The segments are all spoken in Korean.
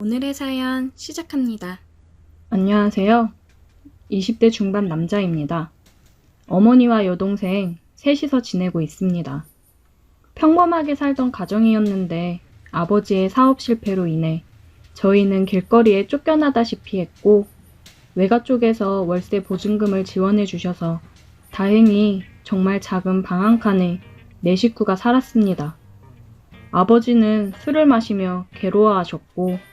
오늘의 사연 시작합니다. 안녕하세요. 20대 중반 남자입니다. 어머니와 여동생 셋이서 지내고 있습니다. 평범하게 살던 가정이었는데 아버지의 사업 실패로 인해 저희는 길거리에 쫓겨나다시피 했고, 외가 쪽에서 월세 보증금을 지원해 주셔서 다행히 정말 작은 방 한 칸에 네 식구가 살았습니다. 아버지는 술을 마시며 괴로워하셨고,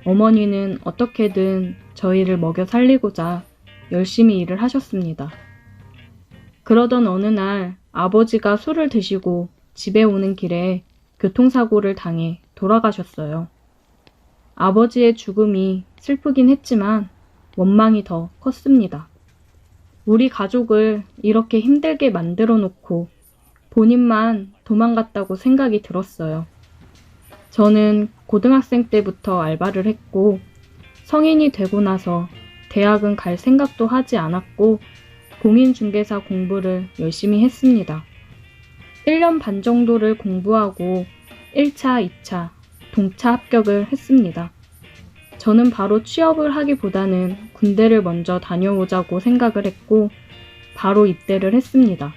어머니는 어떻게든 저희를 먹여 살리고자 열심히 일을 하셨습니다. 그러던 어느 날 아버지가 술을 드시고 집에 오는 길에 교통사고를 당해 돌아가셨어요. 아버지의 죽음이 슬프긴 했지만 원망이 더 컸습니다. 우리 가족을 이렇게 힘들게 만들어 놓고 본인만 도망갔다고 생각이 들었어요. 저는 고등학생 때부터 알바를 했고, 성인이 되고 나서 대학은 갈 생각도 하지 않았고, 공인중개사 공부를 열심히 했습니다. 1년 반 정도를 공부하고 1차, 2차, 동차 합격을 했습니다. 저는 바로 취업을 하기보다는 군대를 먼저 다녀오자고 생각을 했고, 바로 입대를 했습니다.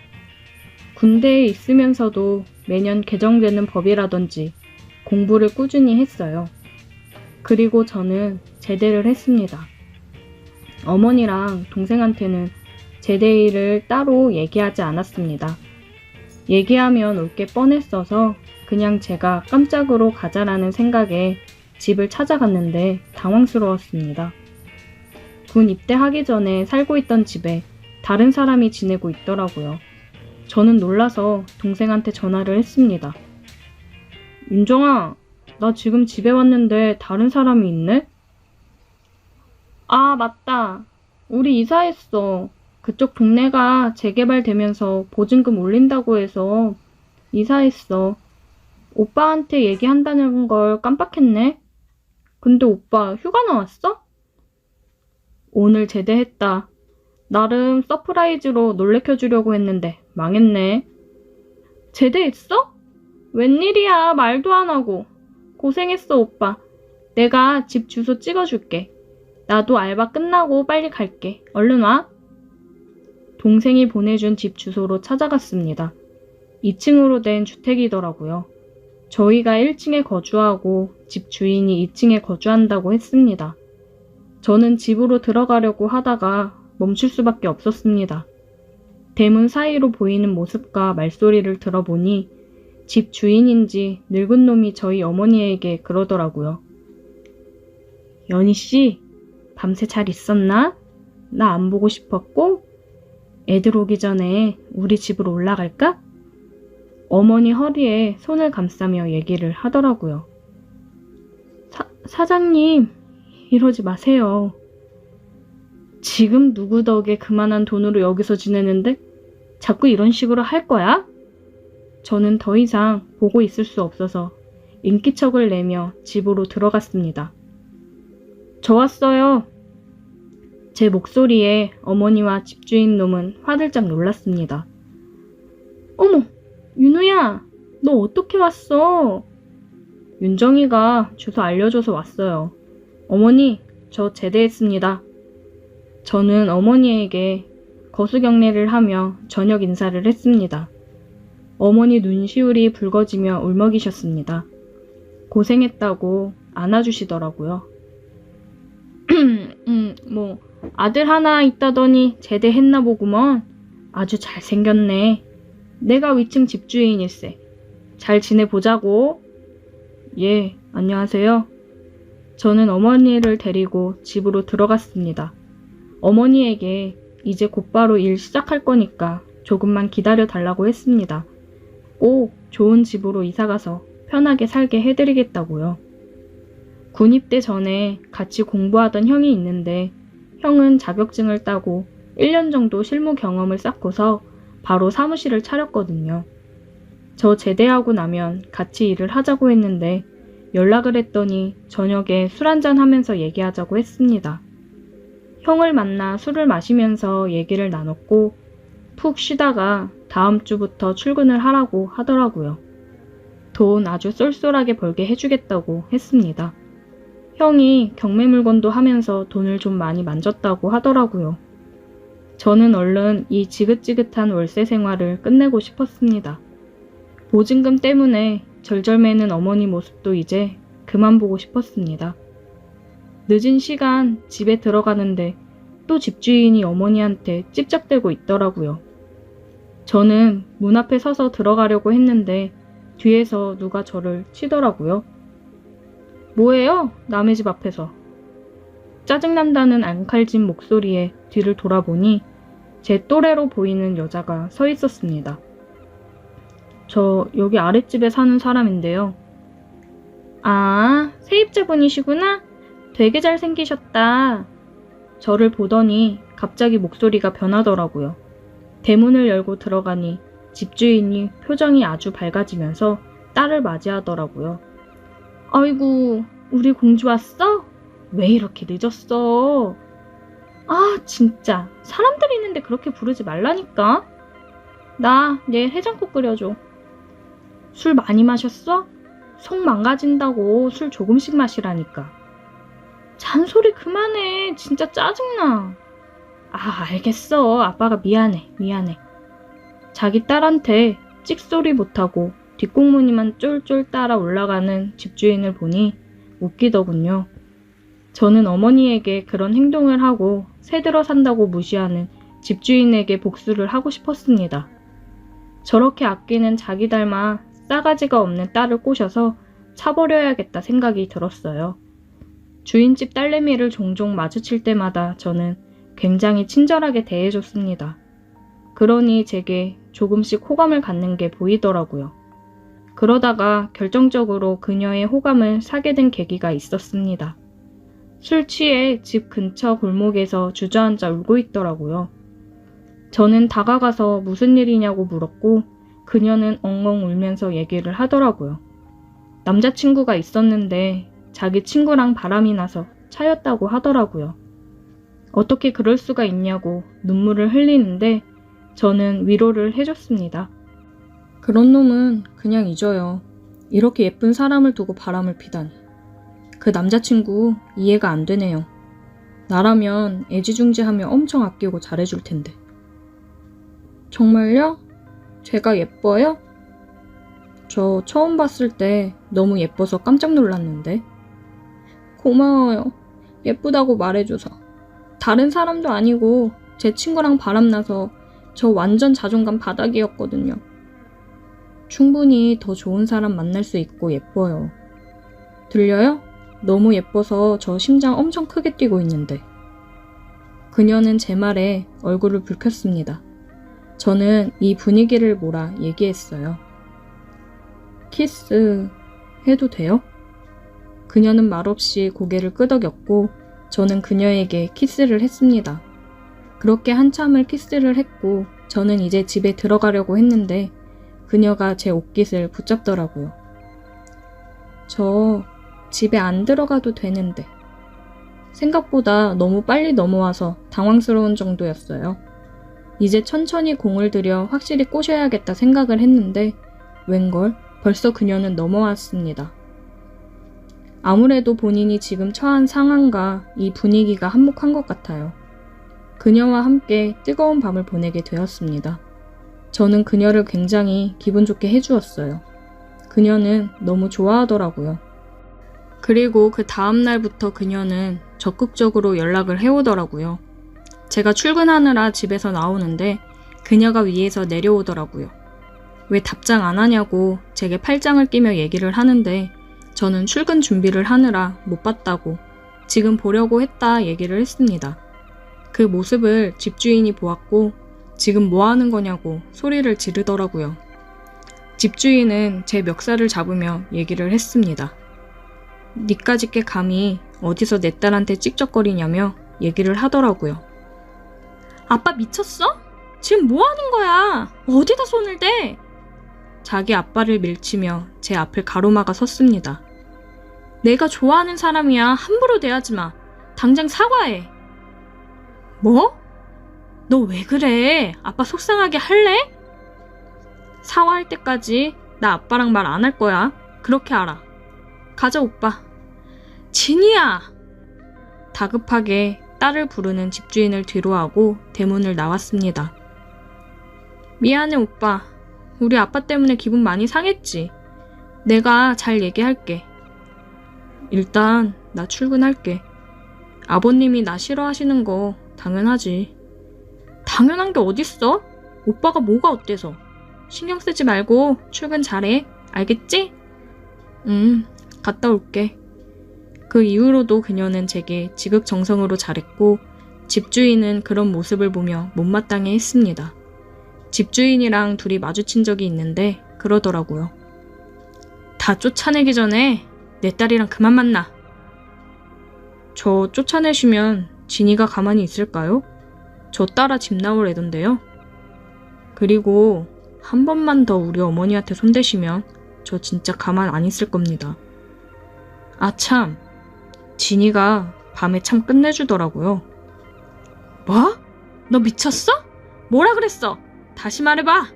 군대에 있으면서도 매년 개정되는 법이라든지 공부를 꾸준히 했어요. 그리고 저는 제대를 했습니다. 어머니랑 동생한테는 제대일을 따로 얘기하지 않았습니다. 얘기하면 올 게 뻔했어서 그냥 제가 깜짝으로 가자라는 생각에 집을 찾아갔는데 당황스러웠습니다. 군 입대하기 전에 살고 있던 집에 다른 사람이 지내고 있더라고요. 저는 놀라서 동생한테 전화를 했습니다. 윤정아, 나 지금 집에 왔는데 다른 사람이 있네? 아, 맞다. 우리 이사했어. 그쪽 동네가 재개발되면서 보증금 올린다고 해서 이사했어. 오빠한테 얘기한다는 걸 깜빡했네. 근데 오빠 휴가 나왔어? 오늘 제대했다. 나름 서프라이즈로 놀래켜주려고 했는데 망했네. 제대했어? 웬일이야, 말도 안 하고. 고생했어, 오빠. 내가 집 주소 찍어줄게. 나도 알바 끝나고 빨리 갈게. 얼른 와. 동생이 보내준 집 주소로 찾아갔습니다. 2층으로 된 주택이더라고요. 저희가 1층에 거주하고 집 주인이 2층에 거주한다고 했습니다. 저는 집으로 들어가려고 하다가 멈출 수밖에 없었습니다. 대문 사이로 보이는 모습과 말소리를 들어보니 집 주인인지 늙은 놈이 저희 어머니에게 그러더라고요. 연희씨, 밤새 잘 있었나? 나 안 보고 싶었고? 애들 오기 전에 우리 집으로 올라갈까? 어머니 허리에 손을 감싸며 얘기를 하더라고요. 사장님, 이러지 마세요. 지금 누구 덕에 그만한 돈으로 여기서 지내는데 자꾸 이런 식으로 할 거야? 저는 더 이상 보고 있을 수 없어서 인기척을 내며 집으로 들어갔습니다. 저 왔어요. 제 목소리에 어머니와 집주인 놈은 화들짝 놀랐습니다. 어머, 윤우야, 너 어떻게 왔어? 윤정이가 주소 알려줘서 왔어요. 어머니, 저 제대했습니다. 저는 어머니에게 거수경례를 하며 저녁 인사를 했습니다. 어머니 눈시울이 붉어지며 울먹이셨습니다. 고생했다고 안아주시더라고요. 아들 하나 있다더니 제대했나 보구먼. 아주 잘생겼네. 내가 위층 집주인일세. 잘 지내보자고. 예, 안녕하세요. 저는 어머니를 데리고 집으로 들어갔습니다. 어머니에게 이제 곧바로 일 시작할 거니까 조금만 기다려 달라고 했습니다. 꼭 좋은 집으로 이사가서 편하게 살게 해드리겠다고요. 군 입대 전에 같이 공부하던 형이 있는데 형은 자격증을 따고 1년 정도 실무 경험을 쌓고서 바로 사무실을 차렸거든요. 저 제대하고 나면 같이 일을 하자고 했는데 연락을 했더니 저녁에 술 한잔 하면서 얘기하자고 했습니다. 형을 만나 술을 마시면서 얘기를 나눴고 푹 쉬다가 다음 주부터 출근을 하라고 하더라고요. 돈 아주 쏠쏠하게 벌게 해주겠다고 했습니다. 형이 경매 물건도 하면서 돈을 좀 많이 만졌다고 하더라고요. 저는 얼른 이 지긋지긋한 월세 생활을 끝내고 싶었습니다. 보증금 때문에 절절매는 어머니 모습도 이제 그만 보고 싶었습니다. 늦은 시간 집에 들어가는데 또 집주인이 어머니한테 찝쩍대고 있더라고요. 저는 문 앞에 서서 들어가려고 했는데 뒤에서 누가 저를 치더라고요. 뭐예요? 남의 집 앞에서. 짜증난다는 앙칼진 목소리에 뒤를 돌아보니 제 또래로 보이는 여자가 서 있었습니다. 저 여기 아랫집에 사는 사람인데요. 아, 세입자분이시구나? 되게 잘생기셨다. 저를 보더니 갑자기 목소리가 변하더라고요. 대문을 열고 들어가니 집주인이 표정이 아주 밝아지면서 딸을 맞이하더라고요. 아이고, 우리 공주 왔어? 왜 이렇게 늦었어? 아, 진짜. 사람들 있는데 그렇게 부르지 말라니까. 나 내일 해장국 끓여줘. 술 많이 마셨어? 속 망가진다고 술 조금씩 마시라니까. 잔소리 그만해. 진짜 짜증나. 아, 알겠어. 아빠가 미안해. 자기 딸한테 찍소리 못하고 뒷공무니만 쫄쫄 따라 올라가는 집주인을 보니 웃기더군요. 저는 어머니에게 그런 행동을 하고 새들어 산다고 무시하는 집주인에게 복수를 하고 싶었습니다. 저렇게 아끼는 자기 닮아 싸가지가 없는 딸을 꼬셔서 차버려야겠다 생각이 들었어요. 주인집 딸내미를 종종 마주칠 때마다 저는 굉장히 친절하게 대해줬습니다. 그러니 제게 조금씩 호감을 갖는 게 보이더라고요. 그러다가 결정적으로 그녀의 호감을 사게 된 계기가 있었습니다. 술 취해 집 근처 골목에서 주저앉아 울고 있더라고요. 저는 다가가서 무슨 일이냐고 물었고 그녀는 엉엉 울면서 얘기를 하더라고요. 남자친구가 있었는데 자기 친구랑 바람이 나서 차였다고 하더라고요. 어떻게 그럴 수가 있냐고 눈물을 흘리는데 저는 위로를 해줬습니다. 그런 놈은 그냥 잊어요. 이렇게 예쁜 사람을 두고 바람을 피다니. 그 남자친구 이해가 안 되네요. 나라면 애지중지하며 엄청 아끼고 잘해줄 텐데. 정말요? 제가 예뻐요? 저 처음 봤을 때 너무 예뻐서 깜짝 놀랐는데. 고마워요. 예쁘다고 말해줘서. 다른 사람도 아니고 제 친구랑 바람나서 저 완전 자존감 바닥이었거든요. 충분히 더 좋은 사람 만날 수 있고 예뻐요. 들려요? 너무 예뻐서 저 심장 엄청 크게 뛰고 있는데. 그녀는 제 말에 얼굴을 붉혔습니다. 저는 이 분위기를 몰아 얘기했어요. 키스 해도 돼요? 그녀는 말없이 고개를 끄덕였고 저는 그녀에게 키스를 했습니다. 그렇게 한참을 키스를 했고 저는 이제 집에 들어가려고 했는데 그녀가 제 옷깃을 붙잡더라고요. 저 집에 안 들어가도 되는데. 생각보다 너무 빨리 넘어와서 당황스러운 정도였어요. 이제 천천히 공을 들여 확실히 꼬셔야겠다 생각을 했는데 웬걸 벌써 그녀는 넘어왔습니다. 아무래도 본인이 지금 처한 상황과 이 분위기가 한몫한 것 같아요. 그녀와 함께 뜨거운 밤을 보내게 되었습니다. 저는 그녀를 굉장히 기분 좋게 해주었어요. 그녀는 너무 좋아하더라고요. 그리고 그 다음 날부터 그녀는 적극적으로 연락을 해오더라고요. 제가 출근하느라 집에서 나오는데 그녀가 위에서 내려오더라고요. 왜 답장 안 하냐고 제게 팔짱을 끼며 얘기를 하는데 저는 출근 준비를 하느라 못 봤다고 지금 보려고 했다 얘기를 했습니다. 그 모습을 집주인이 보았고 지금 뭐 하는 거냐고 소리를 지르더라고요. 집주인은 제 멱살을 잡으며 얘기를 했습니다. 니까짓게 감히 어디서 내 딸한테 찝쩍거리냐며 얘기를 하더라고요. 아빠 미쳤어? 지금 뭐 하는 거야? 어디다 손을 대? 자기 아빠를 밀치며 제 앞을 가로막아 섰습니다. 내가 좋아하는 사람이야. 함부로 대하지 마. 당장 사과해. 뭐? 너 왜 그래? 아빠 속상하게 할래? 사과할 때까지 나 아빠랑 말 안 할 거야. 그렇게 알아. 가자 오빠. 진이야! 다급하게 딸을 부르는 집주인을 뒤로하고 대문을 나왔습니다. 미안해 오빠. 우리 아빠 때문에 기분 많이 상했지. 내가 잘 얘기할게. 일단 나 출근할게. 아버님이 나 싫어하시는 거 당연하지. 당연한 게 어딨어? 오빠가 뭐가 어때서? 신경 쓰지 말고 출근 잘해. 알겠지? 갔다 올게. 그 이후로도 그녀는 제게 지극정성으로 잘했고 집주인은 그런 모습을 보며 못마땅해 했습니다. 집주인이랑 둘이 마주친 적이 있는데 그러더라고요. 다 쫓아내기 전에 내 딸이랑 그만 만나. 저 쫓아내시면 진이가 가만히 있을까요? 저 따라 집 나올 애던데요. 그리고 한 번만 더 우리 어머니한테 손대시면 저 진짜 가만 안 있을 겁니다. 아 참, 진이가 밤에 참 끝내주더라고요. 뭐? 너 미쳤어? 뭐라 그랬어? 다시 말해봐.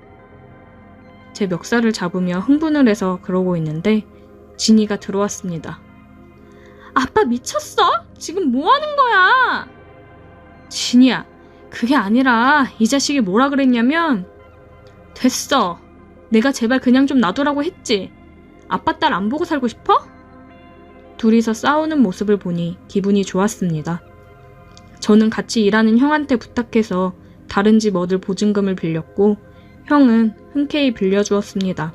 제 멱살을 잡으며 흥분을 해서 그러고 있는데 진이가 들어왔습니다. 아빠 미쳤어? 지금 뭐 하는 거야? 진이야, 그게 아니라 이 자식이 뭐라 그랬냐면 됐어. 내가 제발 그냥 좀 놔두라고 했지. 아빠 딸 안 보고 살고 싶어? 둘이서 싸우는 모습을 보니 기분이 좋았습니다. 저는 같이 일하는 형한테 부탁해서 다른 집 얻을 보증금을 빌렸고 형은 흔쾌히 빌려주었습니다.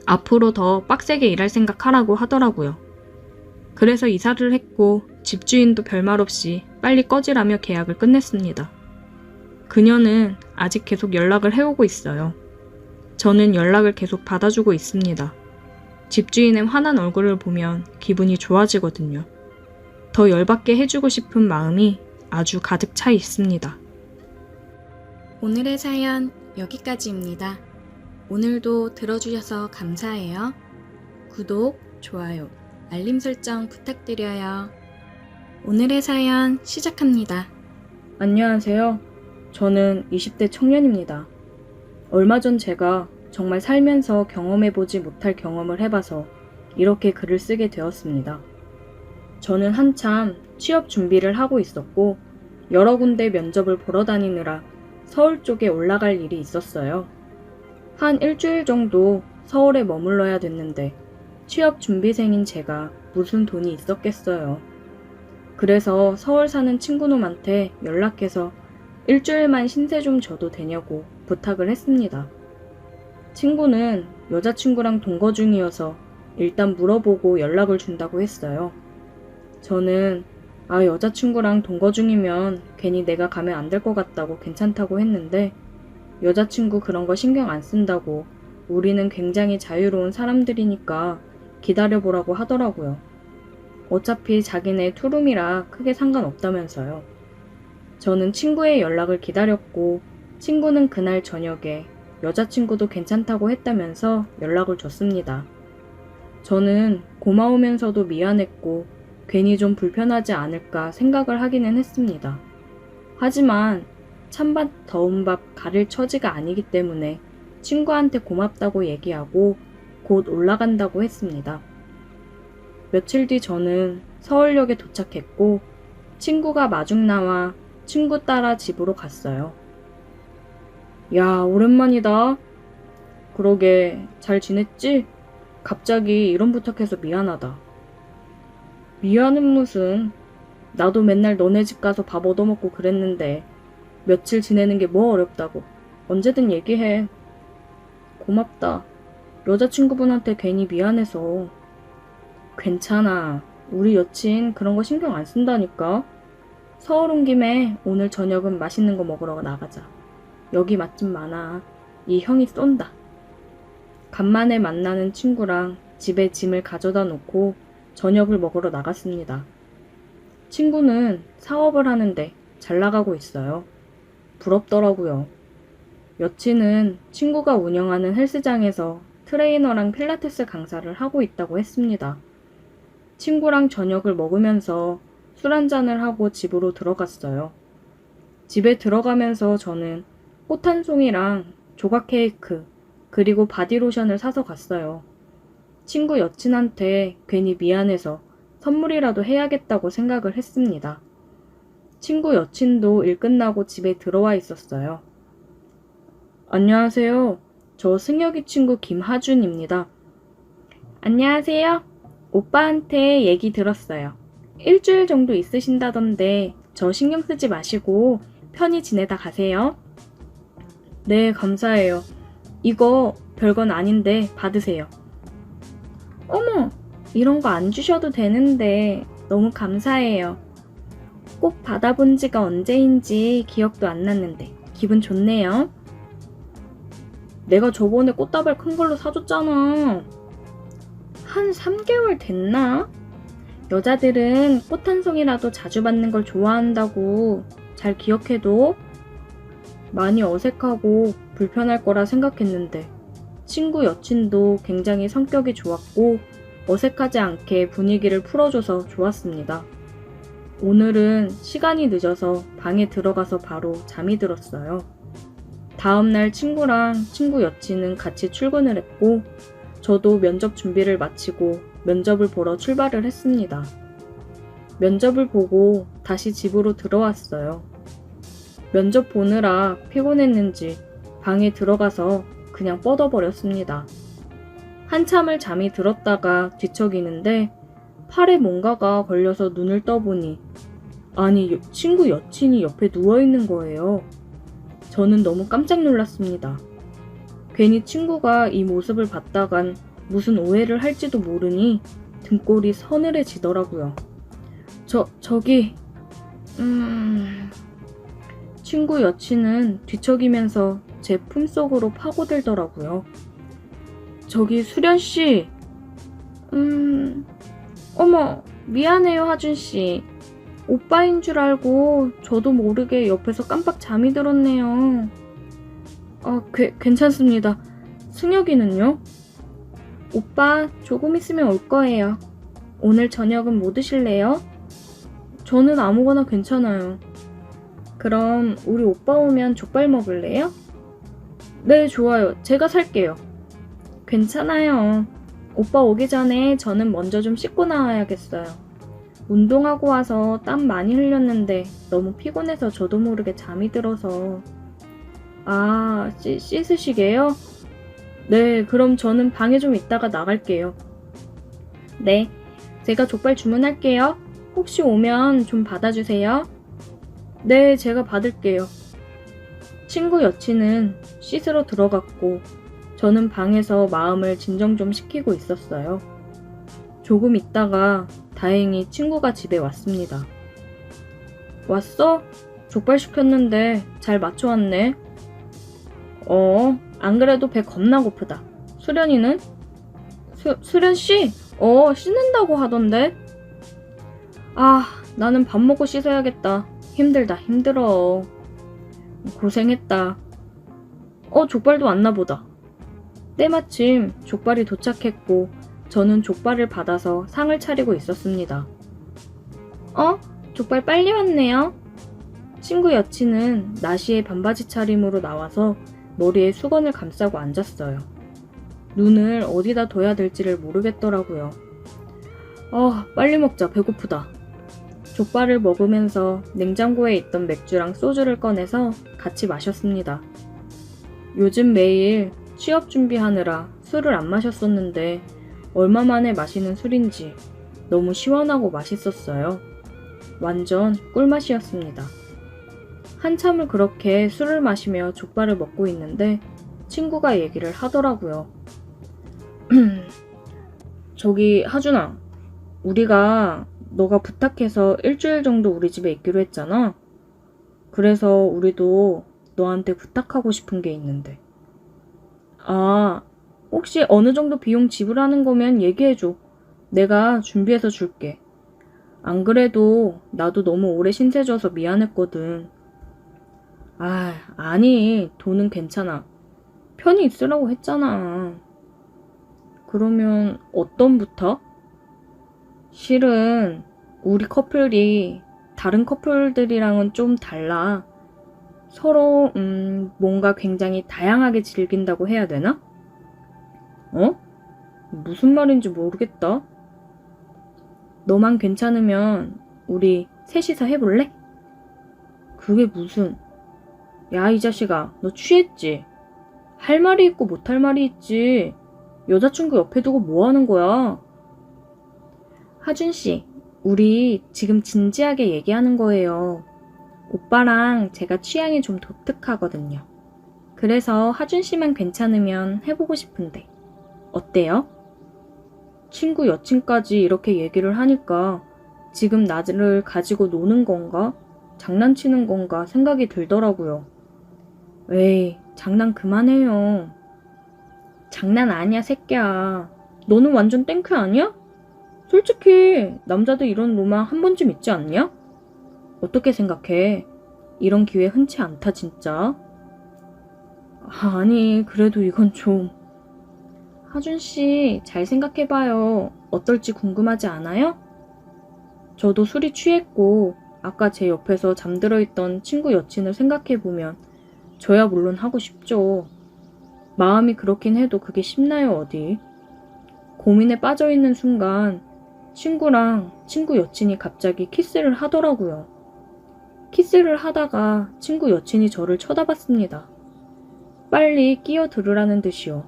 앞으로 더 빡세게 일할 생각하라고 하더라고요. 그래서 이사를 했고 집주인도 별말 없이 빨리 꺼지라며 계약을 끝냈습니다. 그녀는 아직 계속 연락을 해오고 있어요. 저는 연락을 계속 받아주고 있습니다. 집주인의 화난 얼굴을 보면 기분이 좋아지거든요. 더 열받게 해주고 싶은 마음이 아주 가득 차 있습니다. 오늘의 사연 여기까지입니다. 오늘도 들어주셔서 감사해요. 구독, 좋아요, 알림 설정 부탁드려요. 오늘의 사연 시작합니다. 안녕하세요. 저는 20대 청년입니다. 얼마 전 제가 정말 살면서 경험해보지 못할 경험을 해봐서 이렇게 글을 쓰게 되었습니다. 저는 한참 취업 준비를 하고 있었고 여러 군데 면접을 보러 다니느라 서울 쪽에 올라갈 일이 있었어요. 한 일주일 정도 서울에 머물러야 됐는데 취업 준비생인 제가 무슨 돈이 있었겠어요. 그래서 서울 사는 친구놈한테 연락해서 일주일만 신세 좀 져도 되냐고 부탁을 했습니다. 친구는 여자친구랑 동거 중이어서 일단 물어보고 연락을 준다고 했어요. 저는 여자친구랑 동거 중이면 괜히 내가 가면 안 될 것 같다고 괜찮다고 했는데 여자친구 그런 거 신경 안 쓴다고 우리는 굉장히 자유로운 사람들이니까 기다려보라고 하더라고요. 어차피 자기네 투룸이라 크게 상관없다면서요. 저는 친구의 연락을 기다렸고 친구는 그날 저녁에 여자친구도 괜찮다고 했다면서 연락을 줬습니다. 저는 고마우면서도 미안했고 괜히 좀 불편하지 않을까 생각을 하기는 했습니다. 하지만 찬밥 더운 밥 가릴 처지가 아니기 때문에 친구한테 고맙다고 얘기하고 곧 올라간다고 했습니다. 며칠 뒤 저는 서울역에 도착했고 친구가 마중 나와 친구 따라 집으로 갔어요. 야, 오랜만이다. 그러게, 잘 지냈지? 갑자기 이런 부탁해서 미안하다. 미안은 무슨. 나도 맨날 너네 집 가서 밥 얻어먹고 그랬는데 며칠 지내는 게 뭐 어렵다고. 언제든 얘기해. 고맙다. 여자친구분한테 괜히 미안해서. 괜찮아. 우리 여친 그런 거 신경 안 쓴다니까. 서울 온 김에 오늘 저녁은 맛있는 거 먹으러 나가자. 여기 맛집 많아. 이 형이 쏜다. 간만에 만나는 친구랑 집에 짐을 가져다 놓고 저녁을 먹으러 나갔습니다. 친구는 사업을 하는데 잘 나가고 있어요. 부럽더라고요. 여친은 친구가 운영하는 헬스장에서 트레이너랑 필라테스 강사를 하고 있다고 했습니다. 친구랑 저녁을 먹으면서 술 한잔을 하고 집으로 들어갔어요. 집에 들어가면서 저는 꽃 한 송이랑 조각 케이크 그리고 바디로션을 사서 갔어요. 친구 여친한테 괜히 미안해서 선물이라도 해야겠다고 생각을 했습니다. 친구 여친도 일 끝나고 집에 들어와 있었어요. 안녕하세요. 저 승혁이 친구 김하준입니다. 안녕하세요. 오빠한테 얘기 들었어요. 일주일 정도 있으신다던데 저 신경 쓰지 마시고 편히 지내다 가세요. 네, 감사해요. 이거 별건 아닌데 받으세요. 어머, 이런 거 안 주셔도 되는데 너무 감사해요. 꼭 받아본 지가 언제인지 기억도 안 났는데 기분 좋네요. 내가 저번에 꽃다발 큰 걸로 사줬잖아. 한 3개월 됐나? 여자들은 꽃 한 송이라도 자주 받는 걸 좋아한다고 잘 기억해도. 많이 어색하고 불편할 거라 생각했는데 친구 여친도 굉장히 성격이 좋았고 어색하지 않게 분위기를 풀어줘서 좋았습니다. 오늘은 시간이 늦어서 방에 들어가서 바로 잠이 들었어요. 다음날 친구랑 친구 여친은 같이 출근을 했고 저도 면접 준비를 마치고 면접을 보러 출발을 했습니다. 면접을 보고 다시 집으로 들어왔어요. 면접 보느라 피곤했는지 방에 들어가서 그냥 뻗어버렸습니다. 한참을 잠이 들었다가 뒤척이는데 팔에 뭔가가 걸려서 눈을 떠보니 아니 친구 여친이 옆에 누워있는 거예요. 저는 너무 깜짝 놀랐습니다. 괜히 친구가 이 모습을 봤다간 무슨 오해를 할지도 모르니 등골이 서늘해지더라고요. 저기 친구 여친은 뒤척이면서 제 품속으로 파고들더라고요. 저기 수련씨. 어머, 미안해요 하준씨. 오빠인 줄 알고 저도 모르게 옆에서 깜빡 잠이 들었네요. 괜찮습니다. 승혁이는요? 오빠 조금 있으면 올 거예요. 오늘 저녁은 뭐 드실래요? 저는 아무거나 괜찮아요. 그럼 우리 오빠 오면 족발 먹을래요? 네, 좋아요. 제가 살게요. 괜찮아요. 오빠 오기 전에 저는 먼저 좀 씻고 나와야겠어요. 운동하고 와서 땀 많이 흘렸는데 너무 피곤해서 저도 모르게 잠이 들어서. 씻으시게요? 네, 그럼 저는 방에 좀 있다가 나갈게요. 네, 제가 족발 주문할게요. 혹시 오면 좀 받아주세요. 네, 제가 받을게요. 친구 여친은 씻으러 들어갔고 저는 방에서 마음을 진정 좀 시키고 있었어요. 조금 있다가 다행히 친구가 집에 왔습니다. 왔어? 족발 시켰는데 잘 맞춰왔네. 안 그래도 배 겁나 고프다. 수련이는? 수련씨? 씻는다고 하던데? 나는 밥 먹고 씻어야겠다. 힘들다, 힘들어. 고생했다. 족발도 왔나 보다. 때마침 족발이 도착했고 저는 족발을 받아서 상을 차리고 있었습니다. 족발 빨리 왔네요. 친구 여친은 나시의 반바지 차림으로 나와서 머리에 수건을 감싸고 앉았어요. 눈을 어디다 둬야 될지를 모르겠더라고요. 빨리 먹자. 배고프다. 족발을 먹으면서 냉장고에 있던 맥주랑 소주를 꺼내서 같이 마셨습니다. 요즘 매일 취업 준비하느라 술을 안 마셨었는데 얼마 만에 마시는 술인지 너무 시원하고 맛있었어요. 완전 꿀맛이었습니다. 한참을 그렇게 술을 마시며 족발을 먹고 있는데 친구가 얘기를 하더라고요. 저기 하준아, 우리가 너가 부탁해서 일주일 정도 우리 집에 있기로 했잖아. 그래서 우리도 너한테 부탁하고 싶은 게 있는데. 혹시 어느 정도 비용 지불하는 거면 얘기해줘. 내가 준비해서 줄게. 안 그래도 나도 너무 오래 신세 져서 미안했거든. 아니, 돈은 괜찮아. 편히 있으라고 했잖아. 그러면 어떤 부탁? 실은 우리 커플이 다른 커플들이랑은 좀 달라. 서로 뭔가 굉장히 다양하게 즐긴다고 해야 되나? 무슨 말인지 모르겠다. 너만 괜찮으면 우리 셋이서 해볼래? 그게 무슨... 야, 이 자식아, 너 취했지? 할 말이 있고 못할 말이 있지. 여자친구 옆에 두고 뭐 하는 거야? 하준 씨, 우리 지금 진지하게 얘기하는 거예요. 오빠랑 제가 취향이 좀 독특하거든요. 그래서 하준 씨만 괜찮으면 해보고 싶은데 어때요? 친구 여친까지 이렇게 얘기를 하니까 지금 나를 가지고 노는 건가? 장난치는 건가 생각이 들더라고요. 에이, 장난 그만해요. 장난 아니야, 새끼야. 너는 완전 땡큐 아니야? 솔직히 남자도 이런 로망 한 번쯤 있지 않냐? 어떻게 생각해? 이런 기회 흔치 않다, 진짜. 아니, 그래도 이건 좀... 하준씨, 잘 생각해봐요. 어떨지 궁금하지 않아요? 저도 술이 취했고, 아까 제 옆에서 잠들어 있던 친구 여친을 생각해보면, 저야 물론 하고 싶죠. 마음이 그렇긴 해도 그게 쉽나요, 어디? 고민에 빠져있는 순간, 친구랑 친구 여친이 갑자기 키스를 하더라고요. 키스를 하다가 친구 여친이 저를 쳐다봤습니다. 빨리 끼어들으라는 듯이요.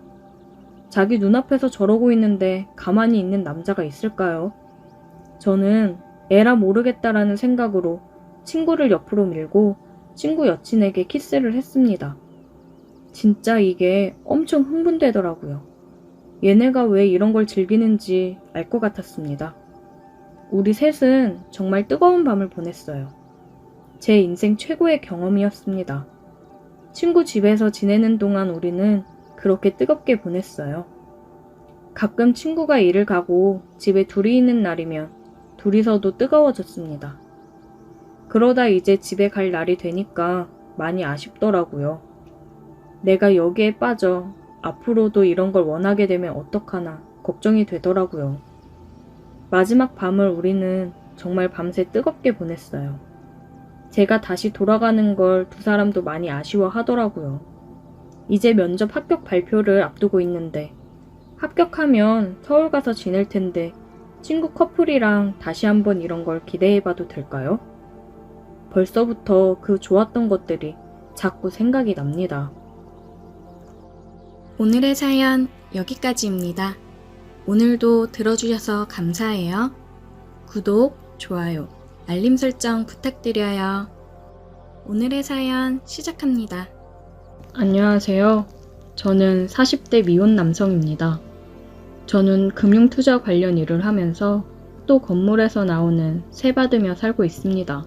자기 눈앞에서 저러고 있는데 가만히 있는 남자가 있을까요? 저는 에라 모르겠다라는 생각으로 친구를 옆으로 밀고 친구 여친에게 키스를 했습니다. 진짜 이게 엄청 흥분되더라고요. 얘네가 왜 이런 걸 즐기는지 알 것 같았습니다. 우리 셋은 정말 뜨거운 밤을 보냈어요. 제 인생 최고의 경험이었습니다. 친구 집에서 지내는 동안 우리는 그렇게 뜨겁게 보냈어요. 가끔 친구가 일을 가고 집에 둘이 있는 날이면 둘이서도 뜨거워졌습니다. 그러다 이제 집에 갈 날이 되니까 많이 아쉽더라고요. 내가 여기에 빠져 앞으로도 이런 걸 원하게 되면 어떡하나 걱정이 되더라고요. 마지막 밤을 우리는 정말 밤새 뜨겁게 보냈어요. 제가 다시 돌아가는 걸 두 사람도 많이 아쉬워하더라고요. 이제 면접 합격 발표를 앞두고 있는데 합격하면 서울 가서 지낼 텐데 친구 커플이랑 다시 한번 이런 걸 기대해봐도 될까요? 벌써부터 그 좋았던 것들이 자꾸 생각이 납니다. 오늘의 사연 여기까지입니다. 오늘도 들어주셔서 감사해요. 구독, 좋아요, 알림 설정 부탁드려요. 오늘의 사연 시작합니다. 안녕하세요. 저는 40대 미혼 남성입니다. 저는 금융투자 관련 일을 하면서 또 건물에서 나오는 세 받으며 살고 있습니다.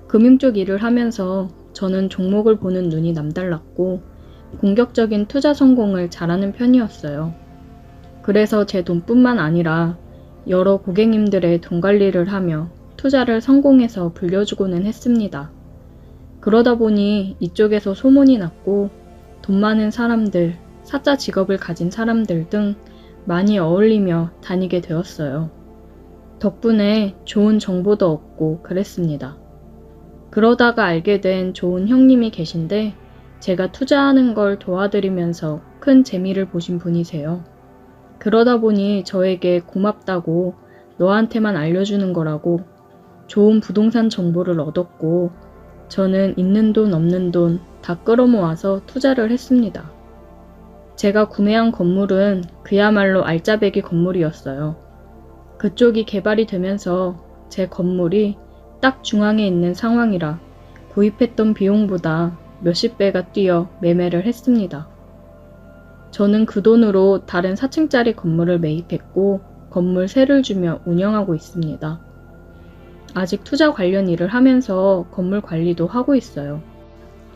금융 쪽 일을 하면서 저는 종목을 보는 눈이 남달랐고 공격적인 투자 성공을 잘하는 편이었어요. 그래서 제 돈뿐만 아니라 여러 고객님들의 돈 관리를 하며 투자를 성공해서 불려주고는 했습니다. 그러다 보니 이쪽에서 소문이 났고 돈 많은 사람들, 사자 직업을 가진 사람들 등 많이 어울리며 다니게 되었어요. 덕분에 좋은 정보도 얻고 그랬습니다. 그러다가 알게 된 좋은 형님이 계신데 제가 투자하는 걸 도와드리면서 큰 재미를 보신 분이세요. 그러다 보니 저에게 고맙다고 너한테만 알려주는 거라고 좋은 부동산 정보를 얻었고 저는 있는 돈 없는 돈 다 끌어모아서 투자를 했습니다. 제가 구매한 건물은 그야말로 알짜배기 건물이었어요. 그쪽이 개발이 되면서 제 건물이 딱 중앙에 있는 상황이라 구입했던 비용보다 몇십 배가 뛰어 매매를 했습니다. 저는 그 돈으로 다른 4층짜리 건물을 매입했고 건물 세를 주며 운영하고 있습니다. 아직 투자 관련 일을 하면서 건물 관리도 하고 있어요.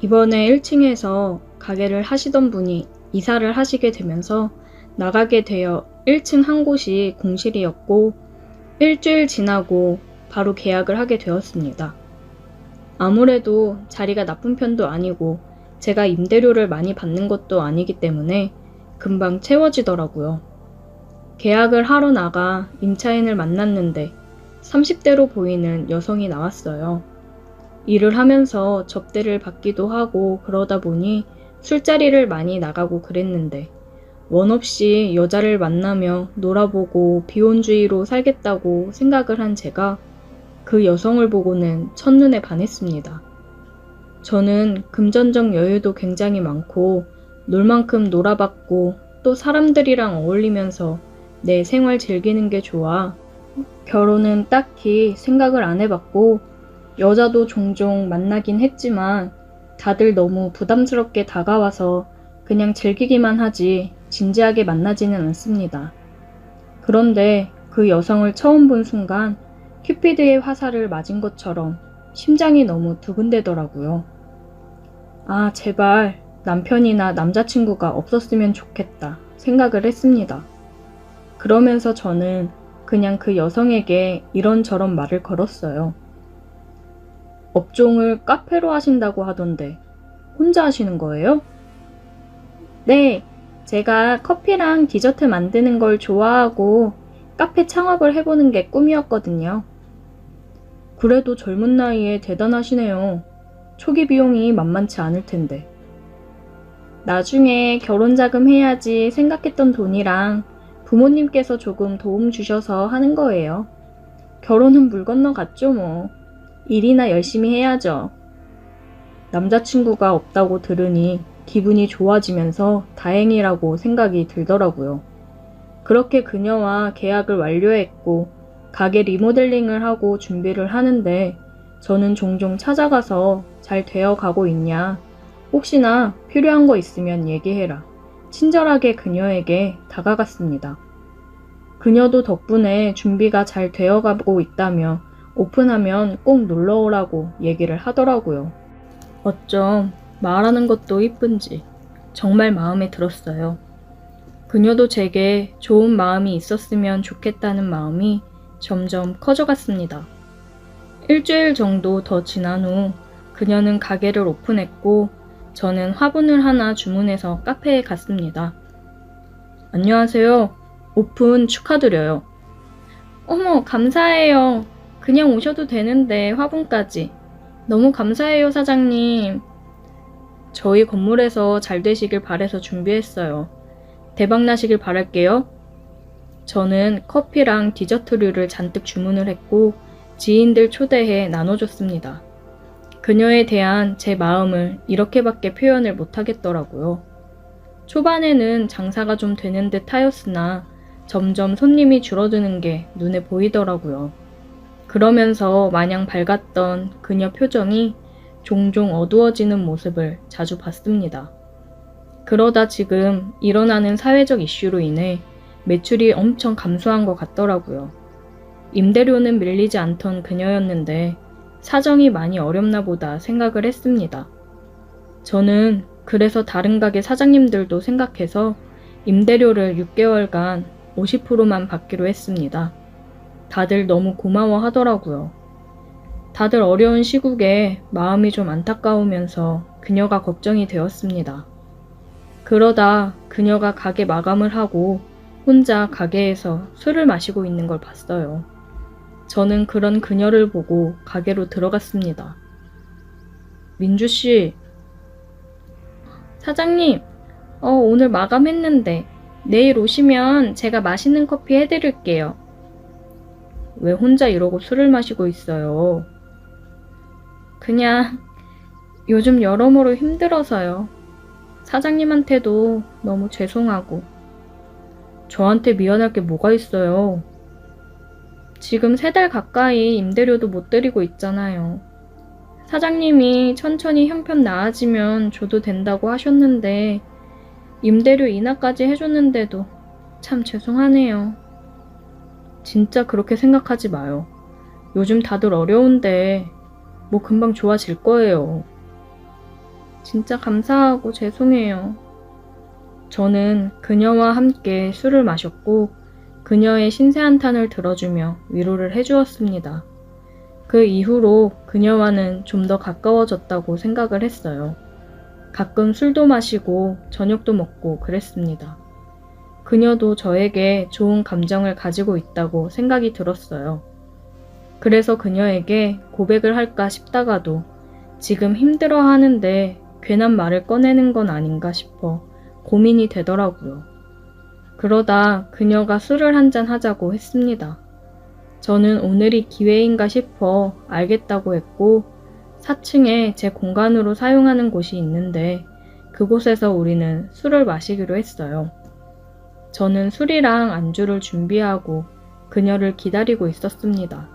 이번에 1층에서 가게를 하시던 분이 이사를 하시게 되면서 나가게 되어 1층 한 곳이 공실이었고 일주일 지나고 바로 계약을 하게 되었습니다. 아무래도 자리가 나쁜 편도 아니고 제가 임대료를 많이 받는 것도 아니기 때문에 금방 채워지더라고요. 계약을 하러 나가 임차인을 만났는데 30대로 보이는 여성이 나왔어요. 일을 하면서 접대를 받기도 하고 그러다 보니 술자리를 많이 나가고 그랬는데 원 없이 여자를 만나며 놀아보고 비혼주의로 살겠다고 생각을 한 제가 그 여성을 보고는 첫눈에 반했습니다. 저는 금전적 여유도 굉장히 많고 놀 만큼 놀아봤고 또 사람들이랑 어울리면서 내 생활 즐기는 게 좋아. 결혼은 딱히 생각을 안 해봤고 여자도 종종 만나긴 했지만 다들 너무 부담스럽게 다가와서 그냥 즐기기만 하지 진지하게 만나지는 않습니다. 그런데 그 여성을 처음 본 순간 큐피드의 화살을 맞은 것처럼 심장이 너무 두근대더라고요. 아, 제발 남편이나 남자친구가 없었으면 좋겠다 생각을 했습니다. 그러면서 저는 그냥 그 여성에게 이런저런 말을 걸었어요. 업종을 카페로 하신다고 하던데 혼자 하시는 거예요? 네, 제가 커피랑 디저트 만드는 걸 좋아하고 카페 창업을 해보는 게 꿈이었거든요. 그래도 젊은 나이에 대단하시네요. 초기 비용이 만만치 않을 텐데. 나중에 결혼 자금 해야지 생각했던 돈이랑 부모님께서 조금 도움 주셔서 하는 거예요. 결혼은 물 건너 갔죠 뭐. 일이나 열심히 해야죠. 남자친구가 없다고 들으니 기분이 좋아지면서 다행이라고 생각이 들더라고요. 그렇게 그녀와 계약을 완료했고 가게 리모델링을 하고 준비를 하는데 저는 종종 찾아가서 잘 되어 가고 있냐, 혹시나 필요한 거 있으면 얘기해라. 친절하게 그녀에게 다가갔습니다. 그녀도 덕분에 준비가 잘 되어가고 있다며 오픈하면 꼭 놀러오라고 얘기를 하더라고요. 어쩜 말하는 것도 이쁜지 정말 마음에 들었어요. 그녀도 제게 좋은 마음이 있었으면 좋겠다는 마음이 점점 커져갔습니다. 일주일 정도 더 지난 후 그녀는 가게를 오픈했고 저는 화분을 하나 주문해서 카페에 갔습니다. 안녕하세요. 오픈 축하드려요. 어머, 감사해요. 그냥 오셔도 되는데 화분까지. 너무 감사해요, 사장님. 저희 건물에서 잘 되시길 바래서 준비했어요. 대박 나시길 바랄게요. 저는 커피랑 디저트류를 잔뜩 주문을 했고 지인들 초대해 나눠줬습니다. 그녀에 대한 제 마음을 이렇게밖에 표현을 못하겠더라고요. 초반에는 장사가 좀 되는 듯 하였으나 점점 손님이 줄어드는 게 눈에 보이더라고요. 그러면서 마냥 밝았던 그녀 표정이 종종 어두워지는 모습을 자주 봤습니다. 그러다 지금 일어나는 사회적 이슈로 인해 매출이 엄청 감소한 것 같더라고요. 임대료는 밀리지 않던 그녀였는데 사정이 많이 어렵나 보다 생각을 했습니다. 저는 그래서 다른 가게 사장님들도 생각해서 임대료를 6개월간 50%만 받기로 했습니다. 다들 너무 고마워 하더라고요. 다들 어려운 시국에 마음이 좀 안타까우면서 그녀가 걱정이 되었습니다. 그러다 그녀가 가게 마감을 하고 혼자 가게에서 술을 마시고 있는 걸 봤어요. 저는 그런 그녀를 보고 가게로 들어갔습니다. 민주씨. 사장님, 오늘 마감했는데 내일 오시면 제가 맛있는 커피 해드릴게요. 왜 혼자 이러고 술을 마시고 있어요? 그냥 요즘 여러모로 힘들어서요. 사장님한테도 너무 죄송하고. 저한테 미안할 게 뭐가 있어요? 지금 3달 가까이 임대료도 못 드리고 있잖아요. 사장님이 천천히 형편 나아지면 줘도 된다고 하셨는데 임대료 인하까지 해줬는데도 참 죄송하네요. 진짜 그렇게 생각하지 마요. 요즘 다들 어려운데 뭐 금방 좋아질 거예요. 진짜 감사하고 죄송해요. 저는 그녀와 함께 술을 마셨고 그녀의 신세 한탄을 들어주며 위로를 해주었습니다. 그 이후로 그녀와는 좀 더 가까워졌다고 생각을 했어요. 가끔 술도 마시고 저녁도 먹고 그랬습니다. 그녀도 저에게 좋은 감정을 가지고 있다고 생각이 들었어요. 그래서 그녀에게 고백을 할까 싶다가도 지금 힘들어 하는데 괜한 말을 꺼내는 건 아닌가 싶어 고민이 되더라고요. 그러다 그녀가 술을 한잔 하자고 했습니다. 저는 오늘이 기회인가 싶어 알겠다고 했고 4층에 제 공간으로 사용하는 곳이 있는데 그곳에서 우리는 술을 마시기로 했어요. 저는 술이랑 안주를 준비하고 그녀를 기다리고 있었습니다.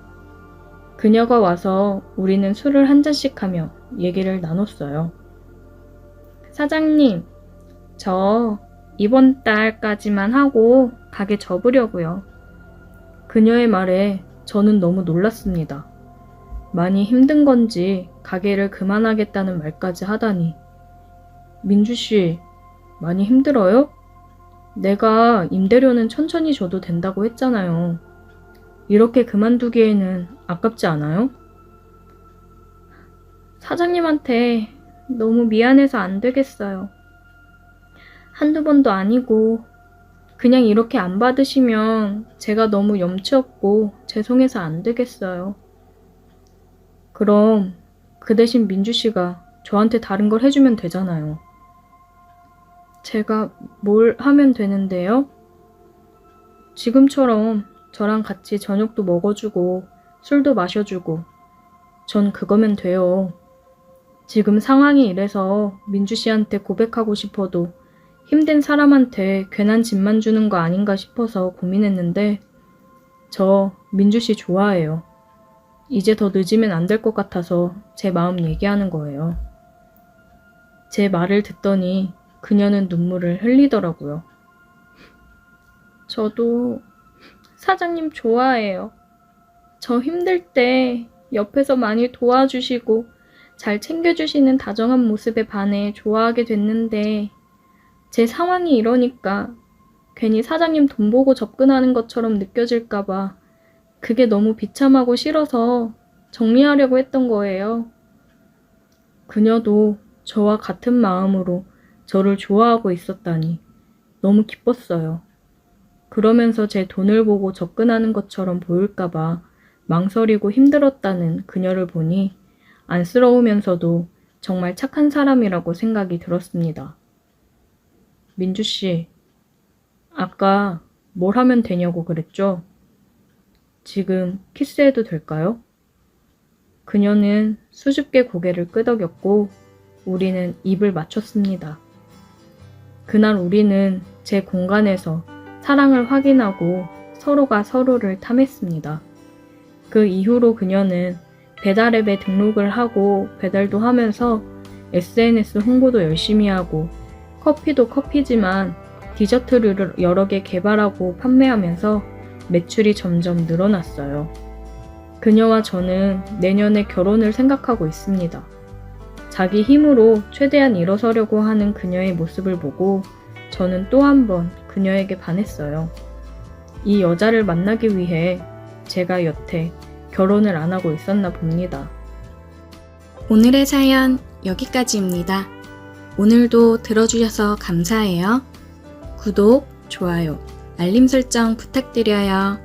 그녀가 와서 우리는 술을 한 잔씩 하며 얘기를 나눴어요. 사장님, 저 이번 달까지만 하고 가게 접으려고요. 그녀의 말에 저는 너무 놀랐습니다. 많이 힘든 건지 가게를 그만하겠다는 말까지 하다니. 민주씨, 많이 힘들어요? 내가 임대료는 천천히 줘도 된다고 했잖아요. 이렇게 그만두기에는 아깝지 않아요? 사장님한테 너무 미안해서 안 되겠어요. 한두 번도 아니고 그냥 이렇게 안 받으시면 제가 너무 염치 없고 죄송해서 안 되겠어요. 그럼 그 대신 민주 씨가 저한테 다른 걸 해주면 되잖아요. 제가 뭘 하면 되는데요? 지금처럼 저랑 같이 저녁도 먹어주고 술도 마셔주고 전 그거면 돼요. 지금 상황이 이래서 민주 씨한테 고백하고 싶어도 힘든 사람한테 괜한 짐만 주는 거 아닌가 싶어서 고민했는데 저 민주 씨 좋아해요. 이제 더 늦으면 안 될 것 같아서 제 마음 얘기하는 거예요. 제 말을 듣더니 그녀는 눈물을 흘리더라고요. 저도 사장님 좋아해요. 저 힘들 때 옆에서 많이 도와주시고 잘 챙겨주시는 다정한 모습에 반해 좋아하게 됐는데 제 상황이 이러니까 괜히 사장님 돈 보고 접근하는 것처럼 느껴질까봐 그게 너무 비참하고 싫어서 정리하려고 했던 거예요. 그녀도 저와 같은 마음으로 저를 좋아하고 있었다니 너무 기뻤어요. 그러면서 제 돈을 보고 접근하는 것처럼 보일까봐 망설이고 힘들었다는 그녀를 보니 안쓰러우면서도 정말 착한 사람이라고 생각이 들었습니다. 민주 씨, 아까 뭘 하면 되냐고 그랬죠? 지금 키스해도 될까요? 그녀는 수줍게 고개를 끄덕였고 우리는 입을 맞췄습니다. 그날 우리는 제 공간에서 사랑을 확인하고 서로가 서로를 탐했습니다. 그 이후로 그녀는 배달앱에 등록을 하고 배달도 하면서 SNS 홍보도 열심히 하고 커피도 커피지만 디저트류를 여러 개 개발하고 판매하면서 매출이 점점 늘어났어요. 그녀와 저는 내년에 결혼을 생각하고 있습니다. 자기 힘으로 최대한 일어서려고 하는 그녀의 모습을 보고 저는 또 한 번 그녀에게 반했어요. 이 여자를 만나기 위해 제가 여태 결혼을 안 하고 있었나 봅니다. 오늘의 사연 여기까지입니다. 오늘도 들어주셔서 감사해요. 구독, 좋아요, 알림 설정 부탁드려요.